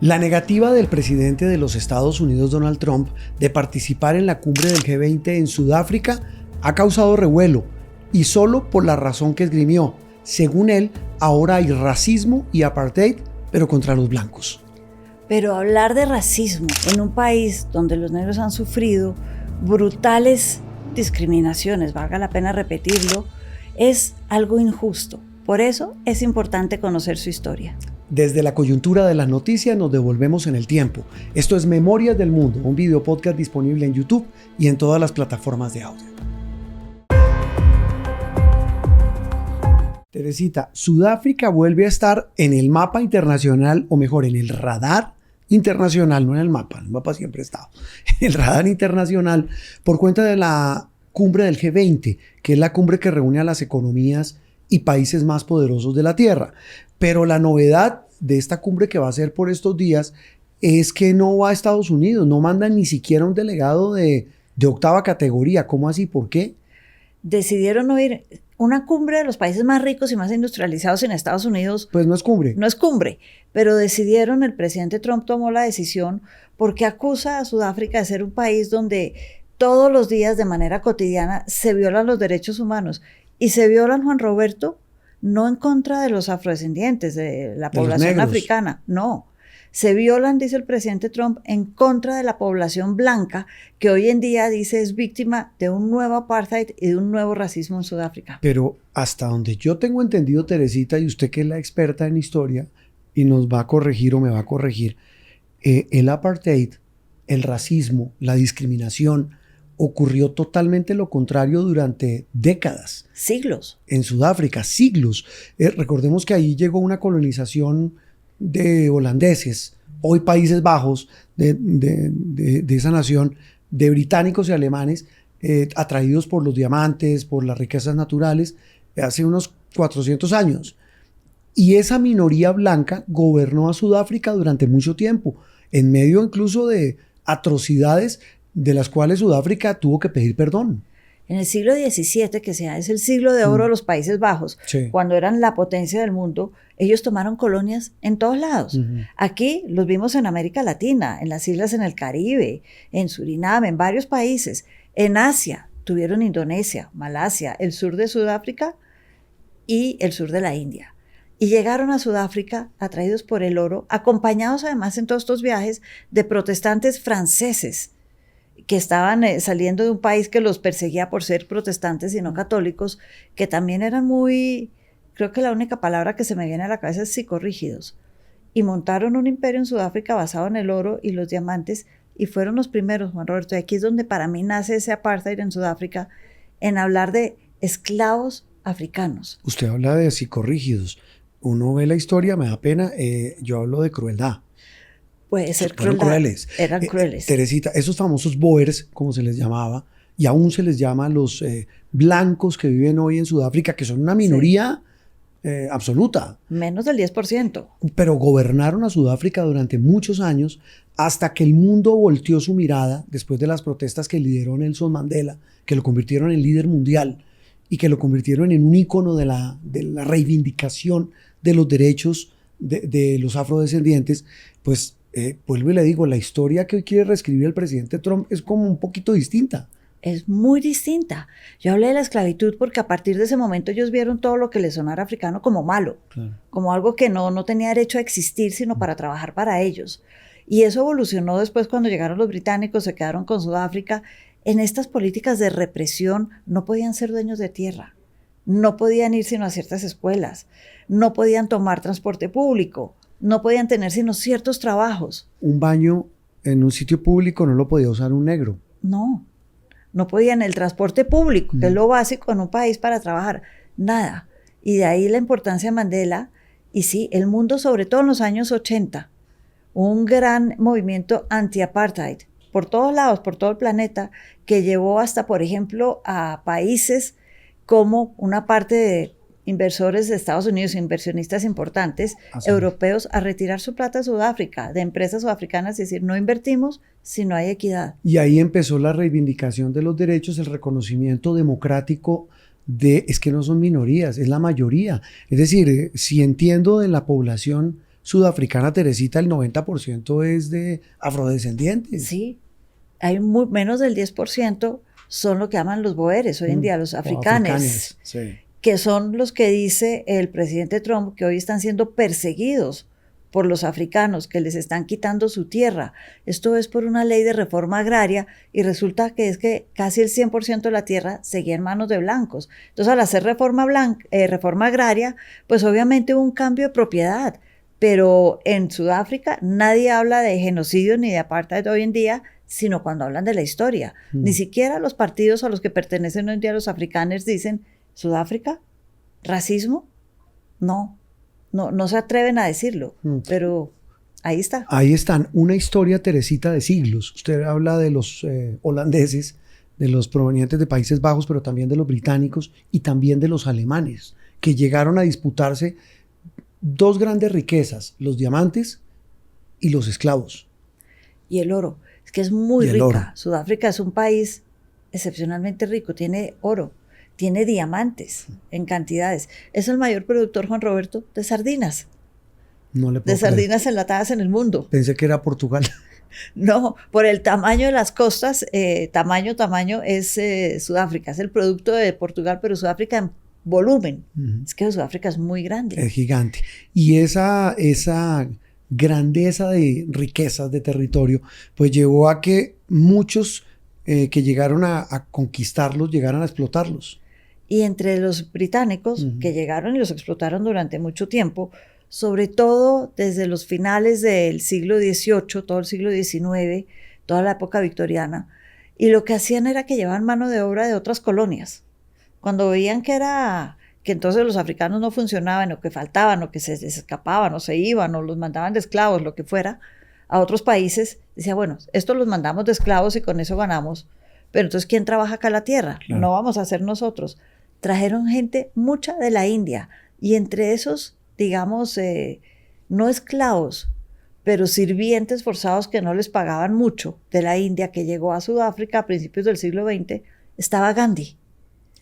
La negativa del presidente de los Estados Unidos, Donald Trump, de participar en la cumbre del G20 en Sudáfrica ha causado revuelo, y solo por la razón que esgrimió. Según él, ahora hay racismo y apartheid, pero contra los blancos. Pero hablar de racismo en un país donde los negros han sufrido brutales discriminaciones, valga la pena repetirlo, es algo injusto. Por eso es importante conocer su historia. Desde la coyuntura de las noticias nos devolvemos en el tiempo. Esto es Memorias del Mundo, un video podcast disponible en YouTube y en todas las plataformas de audio. Teresita, Sudáfrica vuelve a estar en el mapa internacional, o mejor, en el radar internacional, no en el mapa siempre ha estado, en el radar internacional, por cuenta de la cumbre del G20, que es la cumbre que reúne a las economías y países más poderosos de la Tierra. Pero la novedad de esta cumbre que va a ser por estos días es que no va a Estados Unidos, no mandan ni siquiera un delegado de octava categoría. ¿Cómo así? ¿Por qué? Decidieron no ir. Una cumbre de los países más ricos y más industrializados en Estados Unidos. Pues no es cumbre. No es cumbre, pero decidieron, el presidente Trump tomó la decisión porque acusa a Sudáfrica de ser un país donde todos los días de manera cotidiana se violan los derechos humanos. Y se violan, Juan Roberto, no en contra de los afrodescendientes, de la población africana, no. Se violan, dice el presidente Trump, en contra de la población blanca, que hoy en día, dice, es víctima de un nuevo apartheid y de un nuevo racismo en Sudáfrica. Pero hasta donde yo tengo entendido, Teresita, y usted que es la experta en historia, y nos va a corregir o me va a corregir, el apartheid, el racismo, la discriminación, ocurrió totalmente lo contrario durante décadas. Siglos. En Sudáfrica, siglos. Recordemos que ahí llegó una colonización de holandeses, hoy Países Bajos, de esa nación, de británicos y alemanes, atraídos por los diamantes, por las riquezas naturales, hace unos 400 años. Y esa minoría blanca gobernó a Sudáfrica durante mucho tiempo, en medio incluso de atrocidades de las cuales Sudáfrica tuvo que pedir perdón. En el siglo XVII, que es el siglo de oro de los Países Bajos, sí, cuando eran la potencia del mundo, ellos tomaron colonias en todos lados. Aquí los vimos en América Latina, en las islas en el Caribe, en Surinam, en varios países. En Asia tuvieron Indonesia, Malasia, el sur de Sudáfrica y el sur de la India. Y llegaron a Sudáfrica atraídos por el oro, acompañados además en todos estos viajes de protestantes franceses, que estaban saliendo de un país que los perseguía por ser protestantes y no católicos, que también eran muy, creo que la única palabra que se me viene a la cabeza es psicorrígidos, y montaron un imperio en Sudáfrica basado en el oro y los diamantes, y fueron los primeros, Juan Roberto, y aquí es donde para mí nace ese apartheid en Sudáfrica, en hablar de esclavos africanos. Usted habla de psicorrígidos, uno ve la historia, me da pena, yo hablo de crueldad. Puede ser crueles. Eran crueles. Teresita, esos famosos boers, como se les llamaba, y aún se les llama los blancos que viven hoy en Sudáfrica, que son una minoría absoluta. Menos del 10%. Pero gobernaron a Sudáfrica durante muchos años, hasta que el mundo volteó su mirada, después de las protestas que lideró Nelson Mandela, que lo convirtieron en líder mundial, y que lo convirtieron en un ícono de la reivindicación de los derechos de los afrodescendientes. Pues vuelvo y le digo, la historia que hoy quiere reescribir el presidente Trump es como un poquito distinta. Es muy distinta. Yo hablé de la esclavitud porque a partir de ese momento ellos vieron todo lo que les sonara africano como malo, claro, como algo que no tenía derecho a existir sino para trabajar para ellos. Y eso evolucionó después cuando llegaron los británicos, se quedaron con Sudáfrica. En estas políticas de represión no podían ser dueños de tierra, no podían ir sino a ciertas escuelas, no podían tomar transporte público, no podían tener sino ciertos trabajos. Un baño en un sitio público no lo podía usar un negro. No podían el transporte público, que es lo básico en un país para trabajar, nada. Y de ahí la importancia de Mandela. Y sí, el mundo, sobre todo en los años 80, un gran movimiento anti-apartheid, por todos lados, por todo el planeta, que llevó hasta, por ejemplo, a países como una parte de inversores de Estados Unidos, inversionistas importantes, europeos, a retirar su plata a Sudáfrica, de empresas sudafricanas, y decir, no invertimos si no hay equidad. Y ahí empezó la reivindicación de los derechos, el reconocimiento democrático es que no son minorías, es la mayoría. Es decir, si entiendo de la población sudafricana, Teresita, el 90% es de afrodescendientes. Sí, hay menos del 10% son lo que llaman los boeres hoy en día, los africanes, sí. que son los que dice el presidente Trump que hoy están siendo perseguidos por los africanos, que les están quitando su tierra. Esto es por una ley de reforma agraria y resulta que es que casi el 100% de la tierra seguía en manos de blancos. Entonces, al hacer reforma agraria, pues obviamente hubo un cambio de propiedad, pero en Sudáfrica nadie habla de genocidio ni de apartheid hoy en día, sino cuando hablan de la historia. Ni siquiera los partidos a los que pertenecen hoy en día los africanos dicen, ¿Sudáfrica? ¿Racismo? No se atreven a decirlo, pero ahí está. Ahí están, una historia, Teresita, de siglos. Usted habla de los holandeses, de los provenientes de Países Bajos, pero también de los británicos y también de los alemanes, que llegaron a disputarse dos grandes riquezas, los diamantes y los esclavos. Y el oro, es que es muy rica. Sudáfrica es un país excepcionalmente rico, tiene oro. Tiene diamantes en cantidades. Es el mayor productor, Juan Roberto, de sardinas. No le puedo de sardinas creer. Enlatadas en el mundo. Pensé que era Portugal. No, por el tamaño de las costas, tamaño es Sudáfrica. Es el producto de Portugal, pero Sudáfrica en volumen. Es que Sudáfrica es muy grande. Es gigante. Y esa grandeza de riquezas de territorio, pues llevó a que muchos que llegaron a conquistarlos, llegaran a explotarlos. Y entre los británicos que llegaron y los explotaron durante mucho tiempo, sobre todo desde los finales del siglo XVIII, todo el siglo XIX, toda la época victoriana, y lo que hacían era que llevaban mano de obra de otras colonias. Cuando veían que entonces los africanos no funcionaban, o que faltaban, o que se les escapaban, o se iban, o los mandaban de esclavos, lo que fuera, a otros países, decía, bueno, estos los mandamos de esclavos y con eso ganamos, pero entonces, ¿quién trabaja acá la tierra? Claro. No vamos a ser nosotros. Trajeron gente, mucha de la India, y entre esos, digamos, no esclavos, pero sirvientes forzados que no les pagaban mucho de la India, que llegó a Sudáfrica a principios del siglo XX, estaba Gandhi.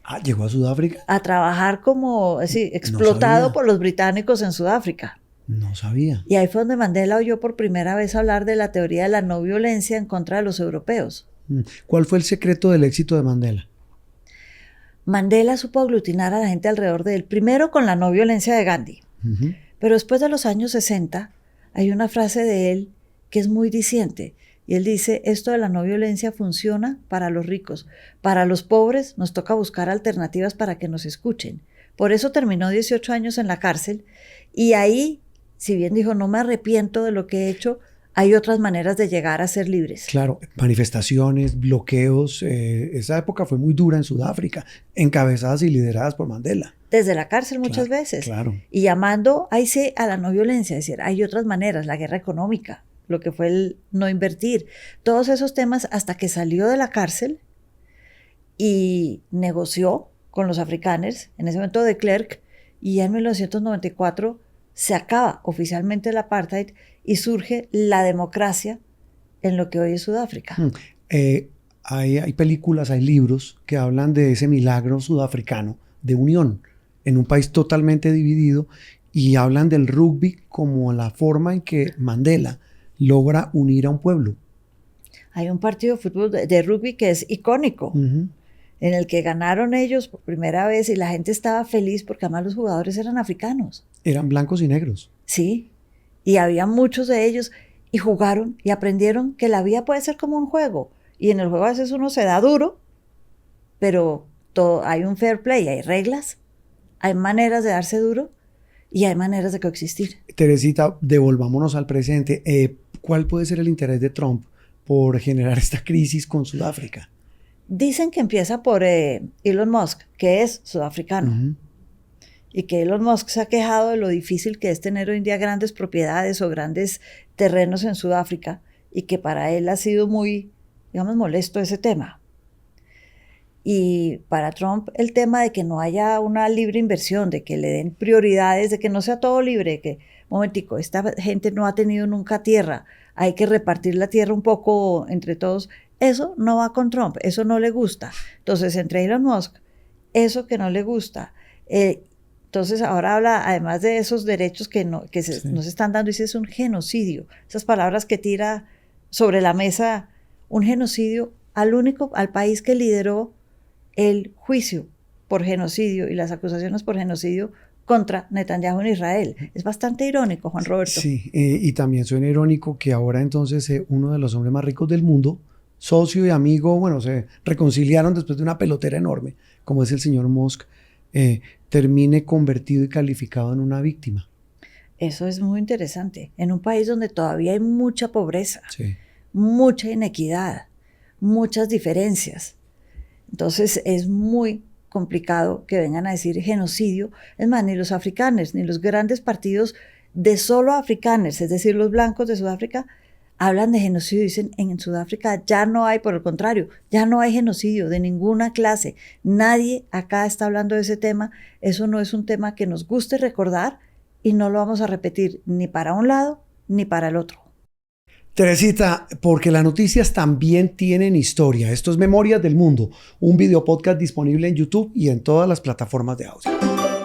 Ah, ¿llegó a Sudáfrica? A trabajar como, explotado por los británicos en Sudáfrica. No sabía. Y ahí fue donde Mandela oyó por primera vez hablar de la teoría de la no violencia en contra de los europeos. ¿Cuál fue el secreto del éxito de Mandela? Mandela supo aglutinar a la gente alrededor de él, primero con la no violencia de Gandhi, pero después de los años 60 hay una frase de él que es muy diciente, y él dice, esto de la no violencia funciona para los ricos, para los pobres nos toca buscar alternativas para que nos escuchen. Por eso terminó 18 años en la cárcel, y ahí, si bien dijo, no me arrepiento de lo que he hecho, hay otras maneras de llegar a ser libres. Claro, manifestaciones, bloqueos, esa época fue muy dura en Sudáfrica, encabezadas y lideradas por Mandela. Desde la cárcel muchas veces. Claro. Y llamando, ahí sí, a la no violencia, es decir, hay otras maneras, la guerra económica, lo que fue el no invertir, todos esos temas hasta que salió de la cárcel y negoció con los africanos, en ese momento de Klerk, y ya en 1994 se acaba oficialmente el apartheid y surge la democracia en lo que hoy es Sudáfrica. Hay películas, hay libros que hablan de ese milagro sudafricano de unión en un país totalmente dividido y hablan del rugby como la forma en que Mandela logra unir a un pueblo. Hay un partido de fútbol de rugby que es icónico, en el que ganaron ellos por primera vez y la gente estaba feliz porque además los jugadores eran africanos. Eran blancos y negros. Sí, y había muchos de ellos y jugaron y aprendieron que la vida puede ser como un juego. Y en el juego a veces uno se da duro, pero hay un fair play, hay reglas, hay maneras de darse duro y hay maneras de coexistir. Teresita, devolvámonos al presente. ¿Cuál puede ser el interés de Trump por generar esta crisis con Sudáfrica? Dicen que empieza por Elon Musk, que es sudafricano. Y que Elon Musk se ha quejado de lo difícil que es tener hoy en día grandes propiedades o grandes terrenos en Sudáfrica y que para él ha sido muy, digamos, molesto ese tema. Y para Trump el tema de que no haya una libre inversión, de que le den prioridades, de que no sea todo libre, que, momentico, esta gente no ha tenido nunca tierra, hay que repartir la tierra un poco entre todos, eso no va con Trump, eso no le gusta. Entonces, entre Elon Musk, eso que no le gusta, Entonces ahora habla, además de esos derechos que nos están dando, dice es un genocidio. Esas palabras que tira sobre la mesa, un genocidio al país que lideró el juicio por genocidio y las acusaciones por genocidio contra Netanyahu en Israel. Es bastante irónico, Juan Roberto. Sí, y también suena irónico que ahora entonces uno de los hombres más ricos del mundo, socio y amigo, bueno, se reconciliaron después de una pelotera enorme, como es el señor Musk, termine convertido y calificado en una víctima. Eso es muy interesante. En un país donde todavía hay mucha pobreza, sí, mucha inequidad, muchas diferencias. Entonces es muy complicado que vengan a decir genocidio. Es más, ni los africanos, ni los grandes partidos de solo africanos, es decir, los blancos de Sudáfrica, hablan de genocidio. Dicen, en Sudáfrica ya no hay, por el contrario, ya no hay genocidio de ninguna clase. Nadie acá está hablando de ese tema. Eso no es un tema que nos guste recordar y no lo vamos a repetir ni para un lado ni para el otro. Teresita, porque las noticias también tienen historia. Esto es Memorias del Mundo, un video podcast disponible en YouTube y en todas las plataformas de audio.